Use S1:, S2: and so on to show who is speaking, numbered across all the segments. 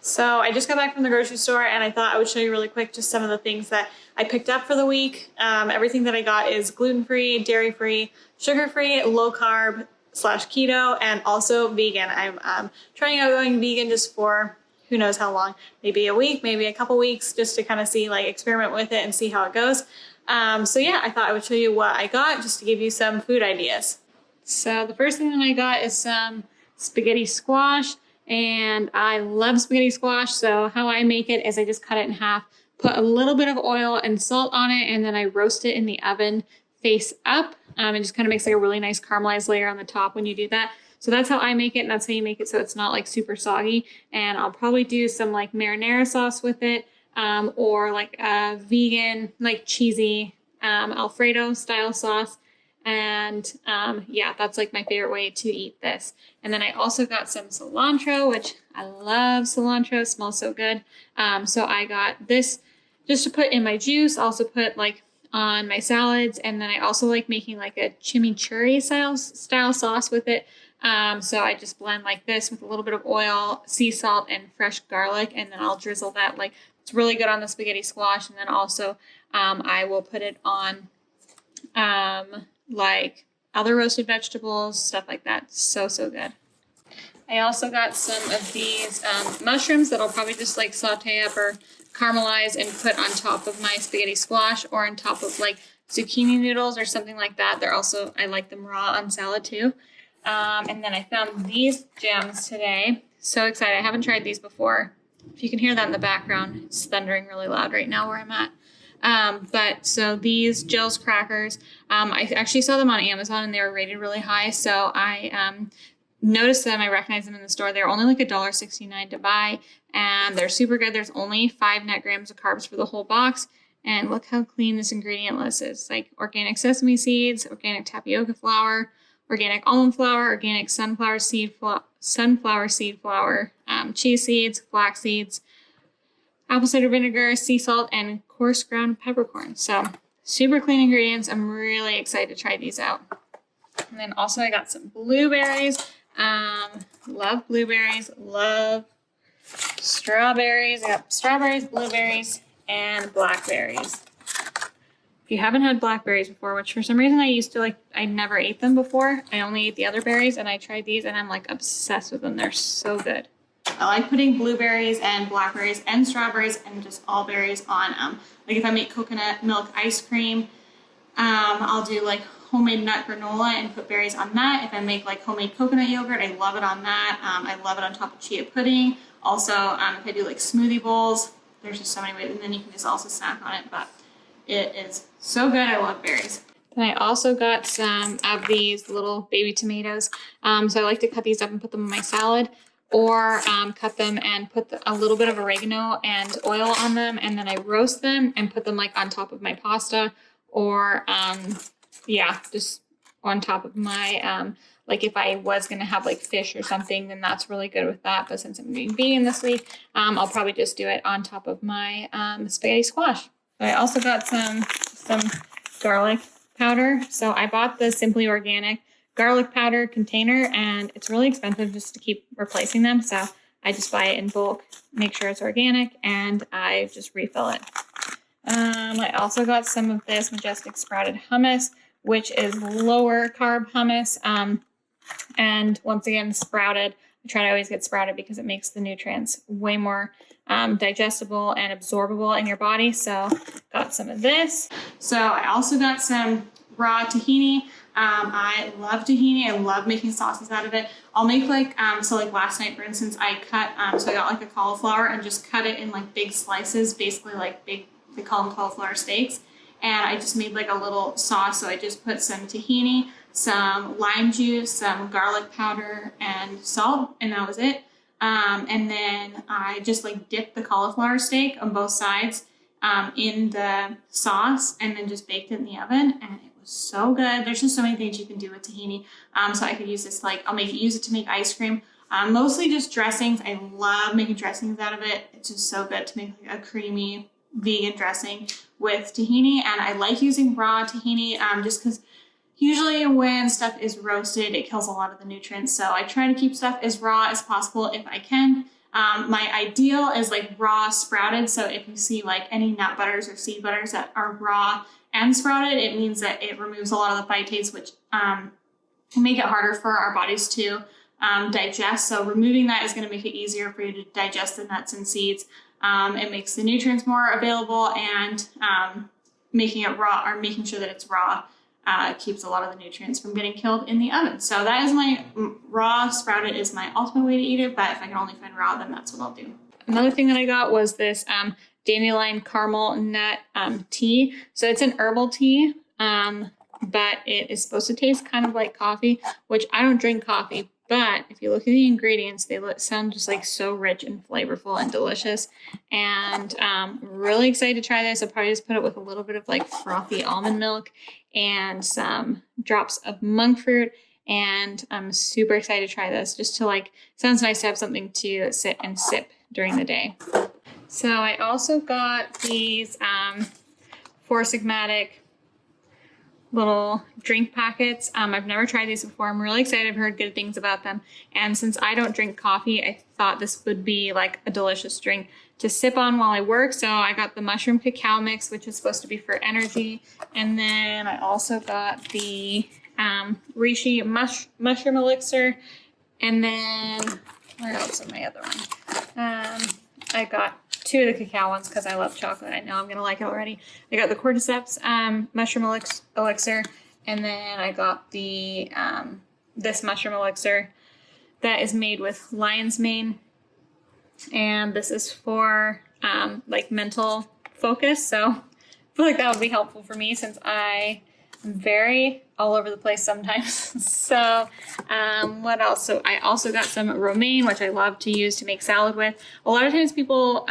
S1: So I just got back from the grocery store and I thought I would show you really quick just some of the things that I picked up for the week. Everything that I got is gluten-free, dairy-free, sugar-free, low-carb / keto, and also vegan. I'm trying out going vegan just for who knows how long, maybe a week, maybe a couple weeks, just to kind of see, like, experiment with it and see how it goes. So yeah, I thought I would show you what I got just to give you some food ideas. So the first thing that I got is some spaghetti squash. And I love spaghetti squash, so how I make it is I just cut it in half, put a little bit of oil and salt on it, and then I roast it in the oven face up. It just kind of makes like a really nice caramelized layer on the top when you do that. So that's how I make it, and that's how you make it so it's not like super soggy. And I'll probably do some like marinara sauce with it, or like a vegan, like cheesy Alfredo style sauce. And yeah, that's like my favorite way to eat this. And then I also got some cilantro, which I love cilantro. It smells so good. So I got this just to put in my juice, also put like on my salads. And then I also like making like a chimichurri style sauce with it. So I just blend like this with a little bit of oil, sea salt, and fresh garlic. And then I'll drizzle that. Like, it's really good on the spaghetti squash. And then also I will put it on like other roasted vegetables, stuff like that. So good. I also got some of these mushrooms that I'll probably just like saute up or caramelize and put on top of my spaghetti squash, or on top of like zucchini noodles or something like that. They're also, I like them raw on salad too. And then I found these gems today. So excited. I haven't tried these before. If you can hear that in the background, it's thundering really loud right now where I'm at. But so these Jill's crackers, I actually saw them on Amazon and they were rated really high. So I noticed them. I recognized them in the store. They're only like $1.69 to buy, and they're super good. There's only 5 net grams of carbs for the whole box. And look how clean this ingredient list is. Like organic sesame seeds, organic tapioca flour, organic almond flour, organic sunflower seed flour, chia seeds, flax seeds, apple cider vinegar, sea salt, and coarse ground peppercorn. So super clean ingredients. I'm really excited to try these out. And then also I got some blueberries. Love blueberries, love strawberries. I got strawberries, blueberries, and blackberries. If you haven't had blackberries before, which for some reason I used to like, I never ate them before. I only ate the other berries, and I tried these and I'm like obsessed with them. They're so good. I like putting blueberries and blackberries and strawberries and just all berries on, like if I make coconut milk ice cream, I'll do like homemade nut granola and put berries on that. If I make like homemade coconut yogurt, I love it on that. I love it on top of chia pudding. Also, if I do like smoothie bowls, there's just so many ways, and then you can just also snack on it, but it is so good. I love berries. Then I also got some of these little baby tomatoes. So I like to cut these up and put them in my salad, or cut them and put a little bit of oregano and oil on them, and then I roast them and put them like on top of my pasta, or yeah, just on top of my like if I was gonna have like fish or something, then that's really good with that. But since I'm being vegan this week, I'll probably just do it on top of my spaghetti squash. I also got some garlic powder. So I bought the Simply Organic garlic powder container, and it's really expensive just to keep replacing them. So I just buy it in bulk, make sure it's organic, and I just refill it. I also got some of this Majestic sprouted hummus, which is lower carb hummus. And once again, sprouted. I try to always get sprouted because it makes the nutrients way more digestible and absorbable in your body. So got some of this. So I also got some raw tahini. I love tahini. I love making sauces out of it. I'll make like, so like last night, for instance, I cut, so I got like a cauliflower and just cut it in like big slices, basically like big, they call them cauliflower steaks. And I just made like a little sauce. So I just put some tahini, some lime juice, some garlic powder, and salt, and that was it. And then I just like dipped the cauliflower steak on both sides in the sauce, and then just baked it in the oven, and it was so good. There's just so many things you can do with tahini. So I could use this, like I'll use it to make ice cream. Mostly just dressings. I love making dressings out of it. It's just so good to make like a creamy vegan dressing with tahini. And I like using raw tahini just because usually when stuff is roasted, it kills a lot of the nutrients. So I try to keep stuff as raw as possible if I can. My ideal is like raw sprouted. So if you see like any nut butters or seed butters that are raw and sprouted, it means that it removes a lot of the phytates, which make it harder for our bodies to digest. So removing that is going to make it easier for you to digest the nuts and seeds. It makes the nutrients more available, and making it raw, or making sure that it's raw, keeps a lot of the nutrients from getting killed in the oven. So that is my raw sprouted is my ultimate way to eat it, but if I can only find raw, then that's what I'll do. Another thing that I got was this dandelion caramel nut tea. So it's an herbal tea, but it is supposed to taste kind of like coffee, which I don't drink coffee. But if you look at the ingredients, they sound just like so rich and flavorful and delicious. And really excited to try this. I'll probably just put it with a little bit of like frothy almond milk and some drops of monk fruit. And I'm super excited to try this. Just to like, sounds nice to have something to sit and sip during the day. So I also got these Four Sigmatic little drink packets. I've never tried these before. I'm really excited. I've heard good things about them. And since I don't drink coffee, I thought this would be like a delicious drink to sip on while I work. So I got the mushroom cacao mix, which is supposed to be for energy. And then I also got the reishi mushroom elixir. And then where else am my other one? I got two of the cacao ones because I love chocolate. I know I'm going to like it already. I got the cordyceps mushroom elixir, and then I got the this mushroom elixir that is made with lion's mane, and this is for like mental focus. So I feel like that would be helpful for me since I'm very all over the place sometimes. So what else? So I also got some romaine, which I love to use to make salad with. A lot of times people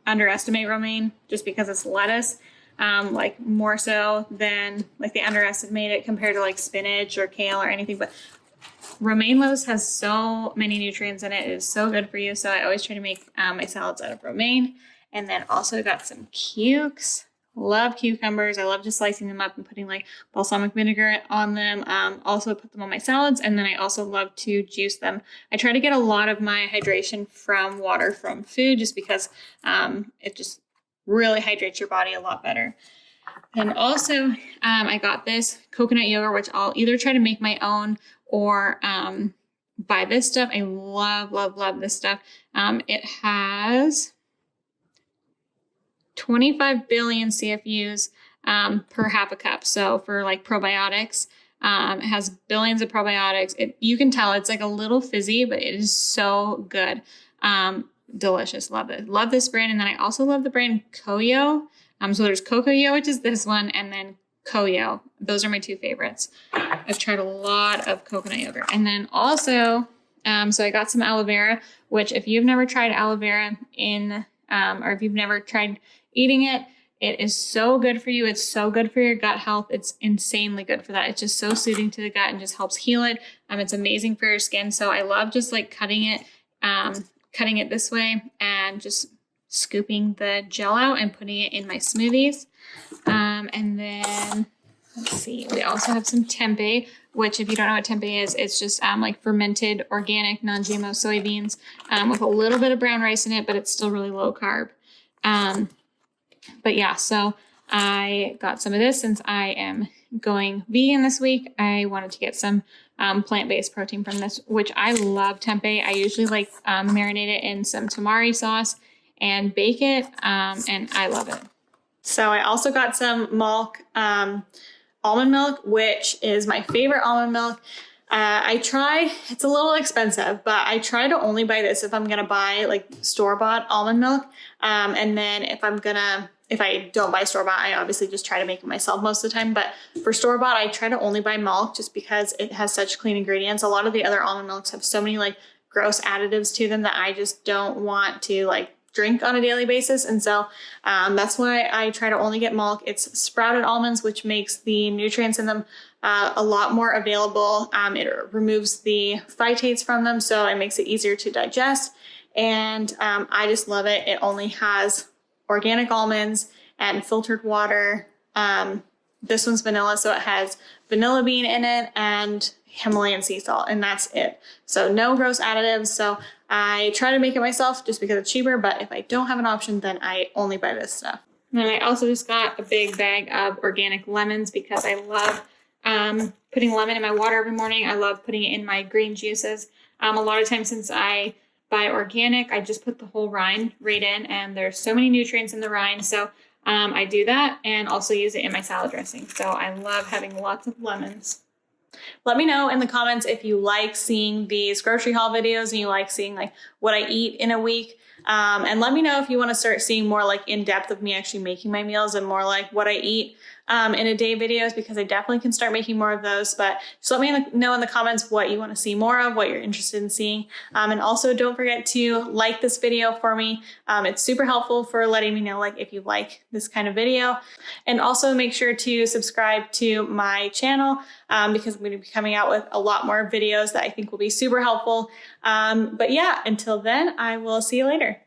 S1: underestimate romaine just because it's lettuce, like more so than like they underestimate it compared to like spinach or kale or anything. But romaine lettuce has so many nutrients in it. It is so good for you. So I always try to make my salads out of romaine. And then also got some cukes. Love cucumbers. I love just slicing them up and putting like balsamic vinegar on them. Also put them on my salads, and then I also love to juice them. I try to get a lot of my hydration from water from food just because it just really hydrates your body a lot better. And also I got this coconut yogurt, which I'll either try to make my own or buy this stuff. I love this stuff. It has 25 billion CFUs per half a cup. So for like probiotics, it has billions of probiotics. You can tell it's like a little fizzy, but it is so good. Delicious. Love it. Love this brand. And then I also love the brand Koyo. So there's Cocoyo, which is this one, and then Koyo. Those are my two favorites. I've tried a lot of coconut yogurt. And then also, so I got some aloe vera, which if you've never tried aloe vera or if you've never tried eating it, it is so good for you. It's so good for your gut health. It's insanely good for that. It's just so soothing to the gut and just helps heal it. It's amazing for your skin. So I love just like cutting it this way and just scooping the gel out and putting it in my smoothies. And then let's see, we also have some tempeh, which if you don't know what tempeh is, it's just like fermented organic non-GMO soybeans with a little bit of brown rice in it, but it's still really low carb. But yeah, so I got some of this since I am going vegan this week. I wanted to get some plant-based protein from this, which I love tempeh. I usually like marinate it in some tamari sauce and bake it, and I love it. So I also got some milk, almond milk, which is my favorite almond milk. It's a little expensive, but I try to only buy this if I'm going to buy like store-bought almond milk. And then if I don't buy store-bought, I obviously just try to make it myself most of the time. But for store-bought, I try to only buy milk just because it has such clean ingredients. A lot of the other almond milks have so many like gross additives to them that I just don't want to like drink on a daily basis. And so that's why I try to only get milk. It's sprouted almonds, which makes the nutrients in them a lot more available. It removes the phytates from them, so it makes it easier to digest. And I just love it. It only has organic almonds and filtered water. This one's vanilla, so it has vanilla bean in it and Himalayan sea salt, and that's it. So no gross additives. So I try to make it myself just because it's cheaper, but if I don't have an option, then I only buy this stuff. And then I also just got a big bag of organic lemons because I love putting lemon in my water every morning. I love putting it in my green juices. A lot of times since I buy organic, I just put the whole rind right in, and there's so many nutrients in the rind. So I do that and also use it in my salad dressing. So I love having lots of lemons. Let me know in the comments if you like seeing these grocery haul videos and you like seeing like what I eat in a week. And let me know if you want to start seeing more like in depth of me actually making my meals and more like what I eat in a day videos, because I definitely can start making more of those. But just let me know in the comments what you want to see more of, what you're interested in seeing. And also don't forget to like this video for me. It's super helpful for letting me know like if you like this kind of video. And also make sure to subscribe to my channel because I'm going to be coming out with a lot more videos that I think will be super helpful. But yeah, until then, I will see you later.